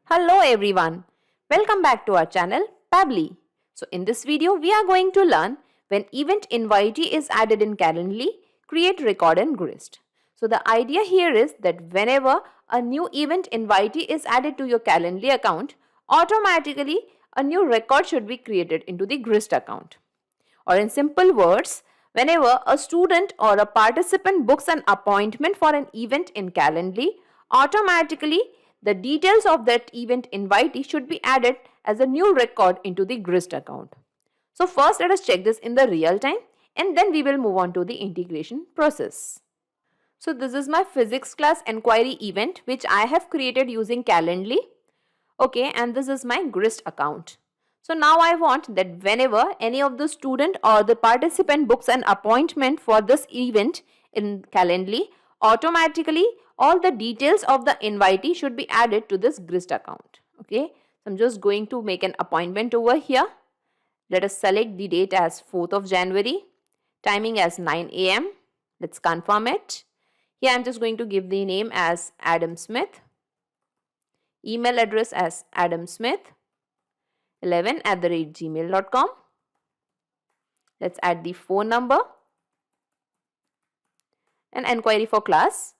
Hello everyone, welcome back to our channel Pabbly. So in this video we are going to learn when event invitee is added in Calendly, create record in Grist. So the idea here is that whenever a new event invitee is added to your Calendly account, automatically a new record should be created into the Grist account. Or in simple words, whenever a student or a participant books an appointment for an event in Calendly, automatically the details of that event invitee should be added as a new record into the Grist account. So first let us check this in the real time and then we will move on to the integration process. So this is my physics class enquiry event which I have created using Calendly. Okay, and this is my Grist account. So now I want that whenever any of the student or the participant books an appointment for this event in Calendly, automatically all the details of the invitee should be added to this Grist account. Okay, so I'm just going to make an appointment over here. Let us select the date as 4th of January, timing as 9 a.m. Let's confirm it. Here I'm just going to give the name as Adam Smith, email address as adamsmith11@gmail.com. Let's add the phone number and enquiry for class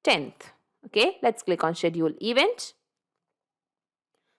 10th. Okay, let's click on schedule event.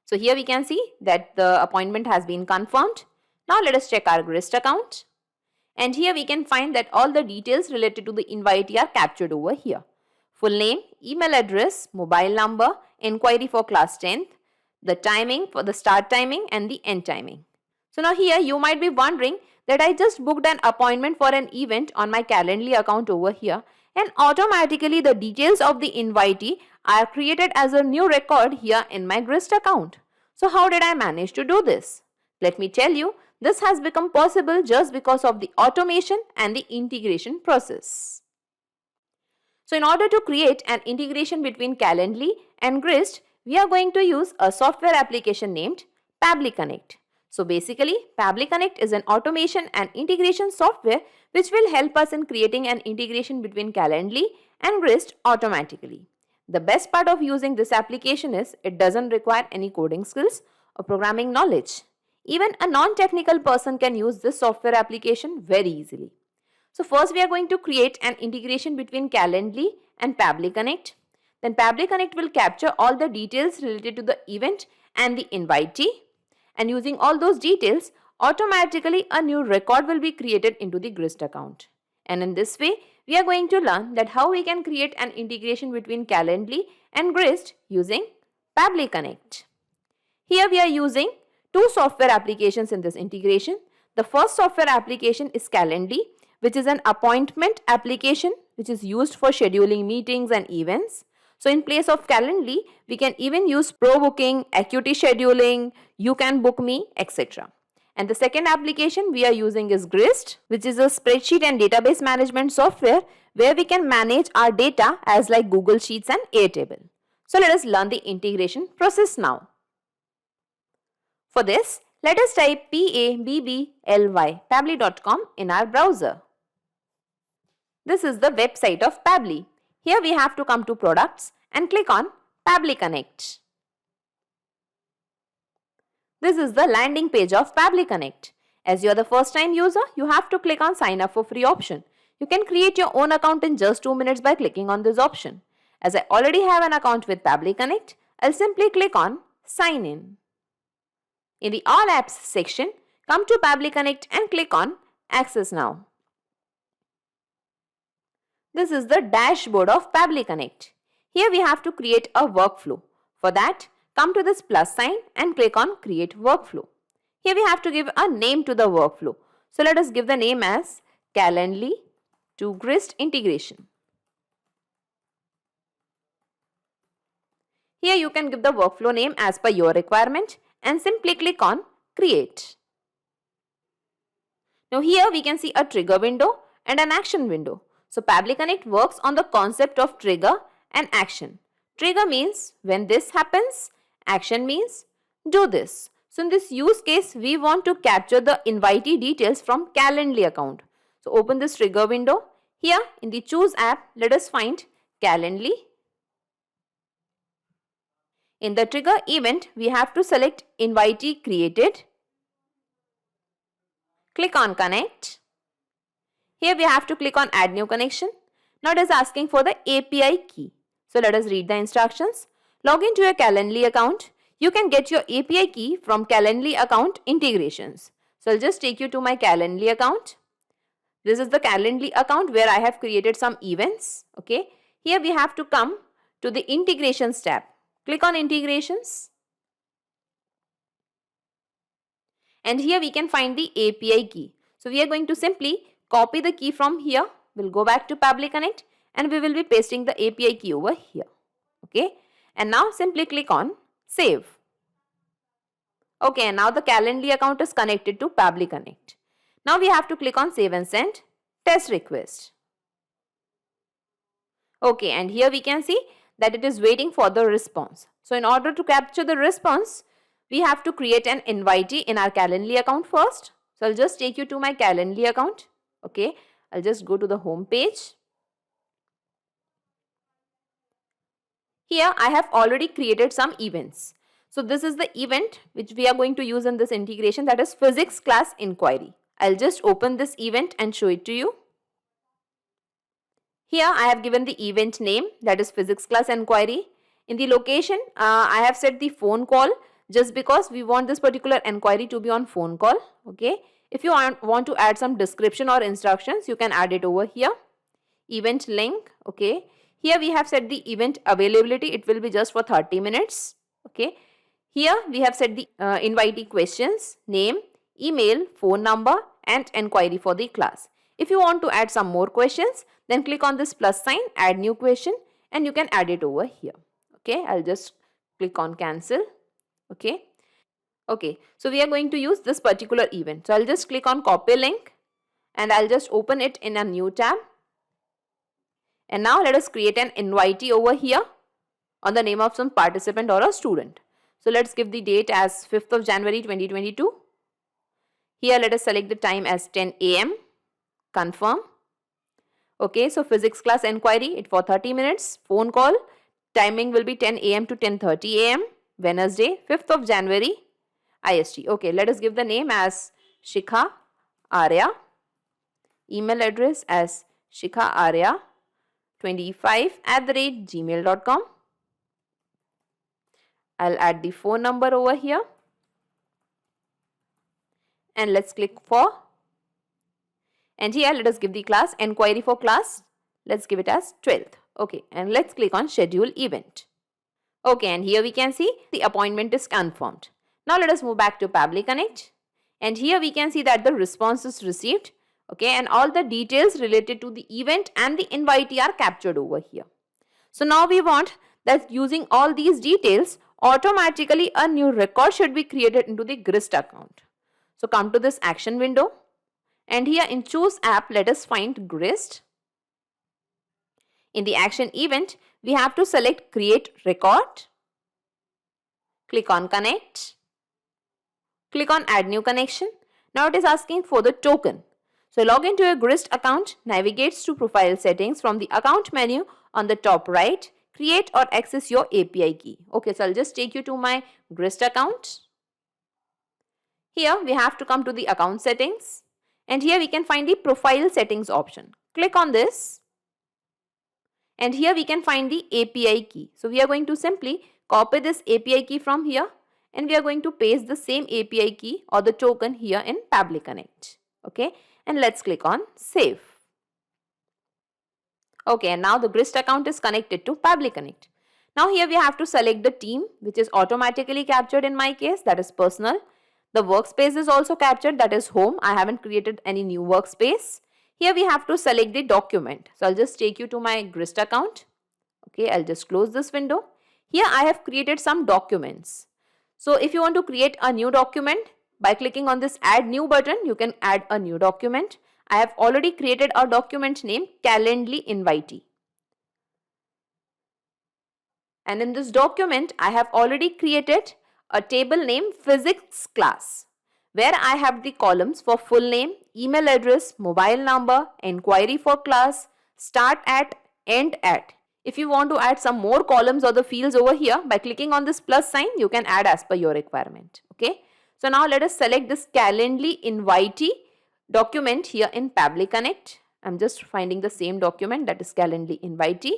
So here we can see that the appointment has been confirmed. Now let us check our Grist account. And here we can find that all the details related to the invitee are captured over here. Full name, email address, mobile number, enquiry for class 10th, the timing for the start timing and the end timing. So now here you might be wondering that I just booked an appointment for an event on my Calendly account over here and automatically the details of the invitee are created as a new record here in my Grist account. So how did I manage to do this? Let me tell you, this has become possible just because of the automation and the integration process. So in order to create an integration between Calendly and Grist, we are going to use a software application named Pabbly Connect. So basically, Pabbly Connect is an automation and integration software which will help us in creating an integration between Calendly and Grist automatically. The best part of using this application is it doesn't require any coding skills or programming knowledge. Even a non-technical person can use this software application very easily. So first we are going to create an integration between Calendly and Pabbly Connect. Then Pabbly Connect will capture all the details related to the event and the invitee. And using all those details, automatically a new record will be created into the Grist account. And in this way, we are going to learn that how we can create an integration between Calendly and Grist using Pabbly Connect. Here we are using two software applications in this integration. The first software application is Calendly, which is an appointment application which is used for scheduling meetings and events. So in place of Calendly, we can even use ProBooking, Acuity Scheduling, You Can Book Me, etc. And the second application we are using is Grist, which is a spreadsheet and database management software where we can manage our data as like Google Sheets and Airtable. So let us learn the integration process now. For this, let us type pabbly pabbly.com in our browser. This is the website of Pabbly. Here we have to come to products and click on Pabbly Connect. This is the landing page of Pabbly Connect. As you are the first time user, you have to click on sign up for free option. You can create your own account in just 2 minutes by clicking on this option. As I already have an account with Pabbly Connect, I'll simply click on sign in. In the All Apps section, come to Pabbly Connect and click on Access Now. This is the dashboard of Pabbly Connect. Here we have to create a workflow. For that, come to this plus sign and click on Create Workflow. Here we have to give a name to the workflow. So let us give the name as Calendly to Grist Integration. Here you can give the workflow name as per your requirement and simply click on Create. Now here we can see a trigger window and an action window. So Pabbly Connect works on the concept of trigger and action. Trigger means when this happens, action means do this. So in this use case, we want to capture the invitee details from Calendly account. So open this trigger window. Here in the Choose app, let us find Calendly. In the trigger event, we have to select invitee created. Click on connect. Here we have to click on add new connection. Now it is asking for the API key. So let us read the instructions. Log into your Calendly account. You can get your API key from Calendly account integrations. So I'll just take you to my Calendly account. This is the Calendly account where I have created some events. Okay. Here we have to come to the integrations tab. Click on integrations. And here we can find the API key. So we are going to simply copy the key from here. We'll go back to Pabbly Connect and we will be pasting the API key over here. Okay. And now simply click on save. Okay. And now the Calendly account is connected to Pabbly Connect. Now we have to click on save and send test request. Okay. And here we can see that it is waiting for the response. So in order to capture the response, we have to create an invitee in our Calendly account first. So I'll just take you to my Calendly account. Okay. I'll just go to the home page. Here I have already created some events. So this is the event which we are going to use in this integration, that is physics class inquiry. I'll just open this event and show it to you. Here I have given the event name, that is physics class inquiry. In the location, I have set the phone call just because we want this particular inquiry to be on phone call. Okay. If you want to add some description or instructions, you can add it over here. Event link. Okay. Here we have set the event availability. It will be just for 30 minutes. Okay. Here we have set the invitee questions, name, email, phone number and inquiry for the class. If you want to add some more questions, then click on this plus sign, add new question and you can add it over here. Okay. I'll just click on cancel. Okay. Okay. So we are going to use this particular event. So I'll just click on copy link and I'll just open it in a new tab. And now let us create an invitee over here on the name of some participant or a student. So let's give the date as 5th of January 2022. Here let us select the time as 10 AM. Confirm. Okay. So physics class inquiry, it for 30 minutes. Phone call. Timing will be 10 AM to 10:30 AM. Wednesday, 5th of January, IST. Okay, let us give the name as Shikha Arya. Email address as shikhaarya25@gmail.com. I'll add the phone number over here. And let's click for. And here let us give the class inquiry for class. Let's give it as 12th. Okay, and let's click on schedule event. Okay, and here we can see the appointment is confirmed. Now let us move back to Pabbly Connect. And here we can see that the response is received. Okay, and all the details related to the event and the invitee are captured over here. So now we want that using all these details, automatically a new record should be created into the Grist account. So come to this action window. And here in choose app, let us find Grist. In the action event, we have to select create record. Click on connect. Click on add new connection. Now it is asking for the token. So log into your Grist account, navigates to profile settings from the account menu on the top right. Create or access your API key. Okay, so I'll just take you to my Grist account. Here we have to come to the account settings. And here we can find the profile settings option. Click on this. And here we can find the API key. So we are going to simply copy this API key from here and we are going to paste the same API key or the token here in Pabbly Connect. Okay, and let's click on save. Okay, and now the Grist account is connected to Pabbly Connect. Now here we have to select the team which is automatically captured in my case, that is personal. The workspace is also captured, that is home. I haven't created any new workspace. Here we have to select the document. So I'll just take you to my Grist account. Okay, I'll just close this window. Here I have created some documents. So if you want to create a new document, by clicking on this add new button, you can add a new document. I have already created a document named Calendly Invitee. And in this document, I have already created a table named physics class, where I have the columns for full name, email address, mobile number, inquiry for class, start at, end at. If you want to add some more columns or the fields over here, by clicking on this plus sign, you can add as per your requirement. Okay. So now let us select this Calendly invitee document here in Pabbly Connect. I'm just finding the same document, that is Calendly invitee.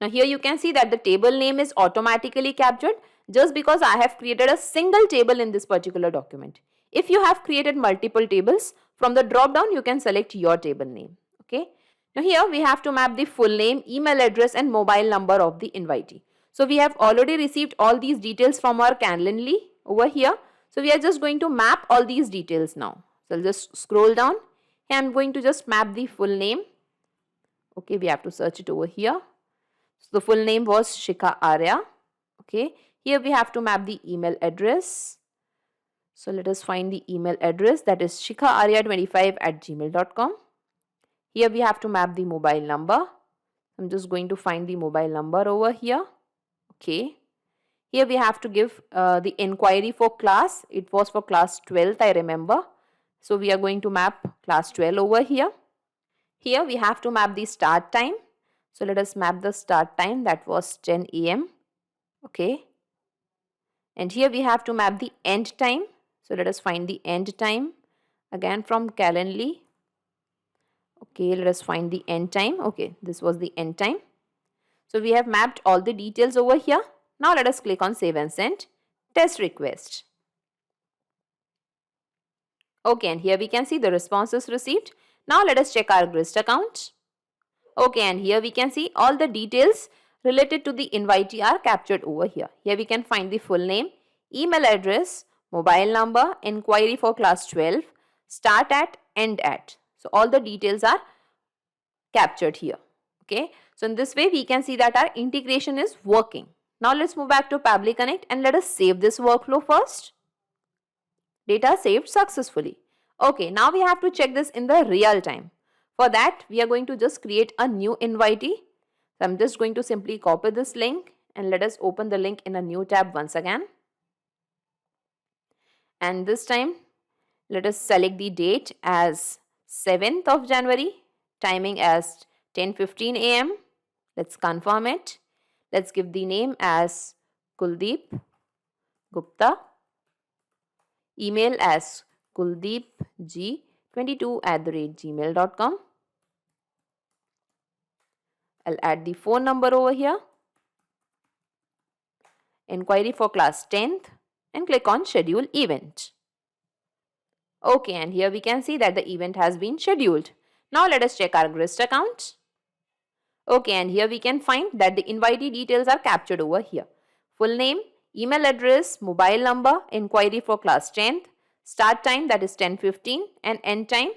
Now here you can see that the table name is automatically captured just because I have created a single table in this particular document. If you have created multiple tables, from the drop down you can select your table name. Okay. Now here we have to map the full name, email address and mobile number of the invitee. So we have already received all these details from our Calendly over here. So we are just going to map all these details now. So I'll just scroll down and I'm going to just map the full name. Okay, we have to search it over here. So the full name was Shikha Arya. Okay, here we have to map the email address. So let us find the email address, that is shikhaarya25@gmail.com. Here we have to map the mobile number. I'm just going to find the mobile number over here. Okay. Here we have to give the inquiry for class. It was for class 12th, I remember. So we are going to map class 12 over here. Here we have to map the start time. So let us map the start time, that was 10 a.m. Okay. And here we have to map the end time. So let us find the end time again from Calendly. Okay, let us find the end time. Okay, this was the end time. So we have mapped all the details over here. Now let us click on save and send test request. Okay, and here we can see the responses received. Now let us check our Grist account. Okay, and here we can see all the details related to the invitee are captured over here. Here we can find the full name, email address, mobile number, inquiry for class 12, start at, end at. So all the details are captured here. Okay. So in this way we can see that our integration is working. Now let's move back to Pabbly Connect and let us save this workflow first. Data saved successfully. Okay, now we have to check this in the real time. For that we are going to just create a new invitee. So I'm just going to simply copy this link and let us open the link in a new tab once again. And this time let us select the date as 7th of January, timing as 10:15 a.m. Let's confirm it. Let's give the name as Kuldeep Gupta. Email as kuldeepg22@gmail.com. I'll add the phone number over here. Inquiry for class 10th and click on schedule event. Okay, and here we can see that the event has been scheduled. Now let us check our Grist account. Okay, and here we can find that the invitee details are captured over here. Full name, email address, mobile number, inquiry for class 10th, start time that is 10:15 and end time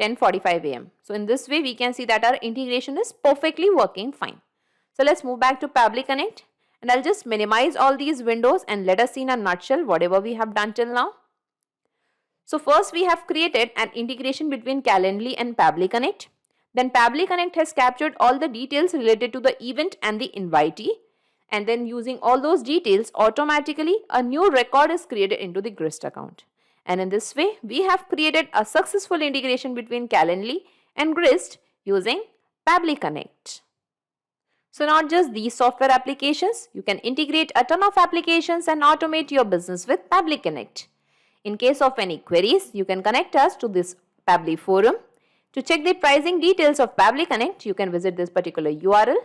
10:45 a.m. So in this way we can see that our integration is perfectly working fine. So let's move back to Pabbly Connect and I'll just minimize all these windows and let us see in a nutshell whatever we have done till now. So first we have created an integration between Calendly and Pabbly Connect. Then Pabbly Connect has captured all the details related to the event and the invitee. And then using all those details, automatically a new record is created into the Grist account. And in this way, we have created a successful integration between Calendly and Grist using Pabbly Connect. So not just these software applications, you can integrate a ton of applications and automate your business with Pabbly Connect. In case of any queries, you can connect us to this Pabbly forum. To check the pricing details of Pabbly Connect, you can visit this particular URL.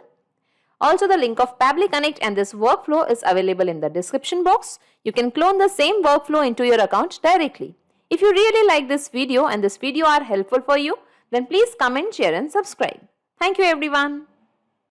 Also, the link of Pabbly Connect and this workflow is available in the description box. You can clone the same workflow into your account directly. If you really like this video and this video are helpful for you, then please comment, share and subscribe. Thank you everyone.